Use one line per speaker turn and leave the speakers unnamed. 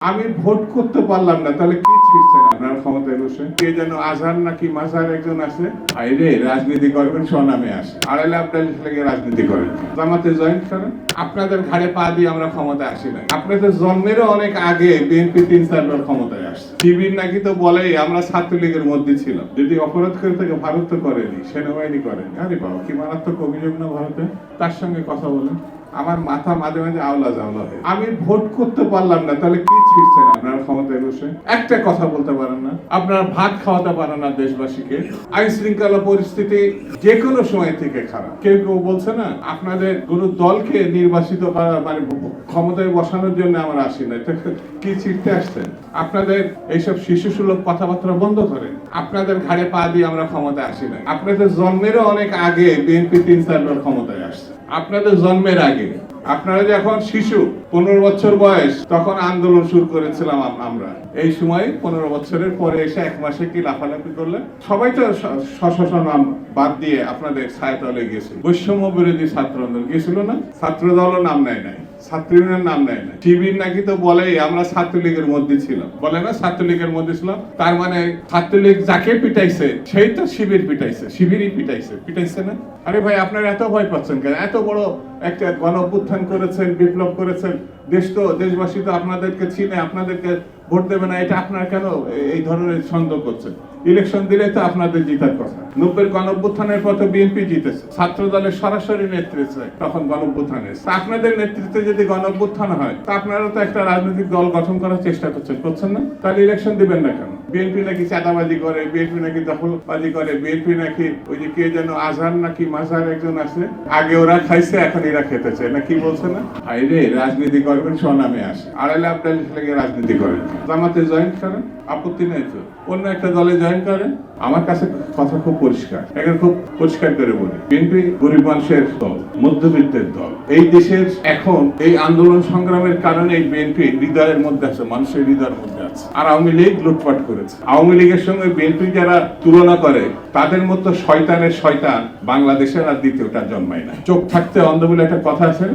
আমি ভোট করতে পারলাম না, তাহলে কি ছিড়ছেন আপনার ক্ষমতায় বসে? কে যেন আজহার নাকি মাজার একজন আছে, আইরে রাজনীতি করবেন স্বনামে আসে, আড়াইলে আপনার লেগে রাজনীতি করেন, জামাতে জয়েন করেন। আপনাদের ঘাড়ে পা দিয়ে আমরা ক্ষমতায় আসি না। আপনাদের জন্মেরও অনেক আগে বিএনপি 3-4 বার ক্ষমতায় আসছে। শিবির নাকি তো বলেই আমরা ছাত্রলীগের মধ্যে ছিলাম। যদি অপরাধ করে থাকে ভারত তো করেনি, সেনাবাহিনী করেনি। আরে বাবা, কি মারাত্মক অভিযোগ না ভারতে। তার সঙ্গে কথা বলেন, আমার মাথা মাঝে মাঝে আওলা জাওলা হয়। আমি ভোট করতে পারলাম না, তাহলে কি ছিড়ছেন আপনারা ক্ষমতায় বসে? একটা কথা বলতে পারেন না, আপনারা ভাত খাওয়াতে পারেন না দেশবাসীকে। আইন শৃঙ্খলা পরিস্থিতি যে কোনো সময় থেকে খারাপ। কেউ কেউ বলছে না আপনাদের কোনো দলকে নির্বাচিত করা মানে ক্ষমতায় বসানোর জন্য আমরা আসি না, কি ছিড়তে আসছেন? আপনাদের এইসব শিশুসুলভ কথাবার্তা বন্ধ করেন। আপনাদের ঘাড়ে পা দিয়ে আমরা ক্ষমতায় আসি না। আপনাদের জন্মেরও অনেক আগে বিএনপি 3-4 বার ক্ষমতায় আসছে। আপনাদের জন্মের আগে আপনারা যখন শিশু 15 বছর বয়স, তখন আন্দোলন শুরু করেছিলাম আমরা। এই সময় 15 বছরের পরে এসে 1 মাসে কি লাফালাফি করলেন? সবাই তো নাম বাদ দিয়ে আপনাদের ছায়াতলে গেছে। বৈষম্য বিরোধী ছাত্র আন্দোলন গেছিল না? ছাত্র দলও নাম নেয় নাই, ছাত্র ইউনিয়নের নাম নেয় না। শিবির নাকি তো বলেই আমরা ছাত্রলীগের মধ্যে ছিলাম, বলে না ছাত্রলীগের মধ্যে ছিলাম। তার মানে ছাত্রলীগ যাকে পিটাইছে সেই তো শিবির পিটাইছে, শিবিরই পিটাইছে না? আরে ভাই, আপনারা এত ভয় পাচ্ছেন কেন? এত বড় একটা গণ অভ্যুত্থান করেছেন, বিপ্লব করেছেন, দেশবাসী তো আপনাদেরকে চিনে, আপনাদেরকে ভোট দেবে না, এটা আপনারা কেন এই ধরনের সন্দেহ করছেন? ইলেকশন দিলে তো আপনাদের জিতার কথা। 90-এর গণ অভ্যুত্থানের পর বিএনপি জিতেছে, ছাত্র দলের সরাসরি নেতৃত্বে তখন গণ অভ্যুত্থানের। আপনাদের নেতৃত্বে যদি গণ অভ্যুত্থান হয়, তা আপনারা তো একটা রাজনৈতিক দল গঠন করার চেষ্টা করছেন না? তাহলে ইলেকশন দিবেন না কেন? বিএনপি নাকি চাঁদাবাজি করে, বিএনপি নাকি দখলবাজি করে, বিএনপি নাকি ওই যে কে যেন আজহার নাকি মাজার একজন আছে, আগে ওরা খাইছে এখন এরা খেতেছে না, কি বলছে না? আইরে রাজনীতি করবেন স্বনামে আসে, আড়াইলে আপনার লেগে রাজনীতি করেন। জামাতে জয়েন করেন, আপত্তি নেই তো। অন্য একটা দলে জয়েন করেন। আমার কাছে কথা খুব পরিষ্কার, এখন খুব পরিষ্কার করে বলি, বিএনপি গরিব মানুষের দল, মধ্যবিত্তের দল। এই দেশের এখন এই আন্দোলন সংগ্রামের কারণে এই বিএনপি হৃদয়ের মধ্যে আছে, মানুষের হৃদয়ের মধ্যে আছে। আর আওয়ামী লীগ লুটপাট করেছে। আওয়ামী লীগের সঙ্গে বিএনপি যারা তুলনা করে, তাদের মতো শয়তানের শয়তান বাংলাদেশের আর দ্বিতীয়টা জন্মায় না। চোখ থাকতে অন্ধ বলে একটা কথা আছে।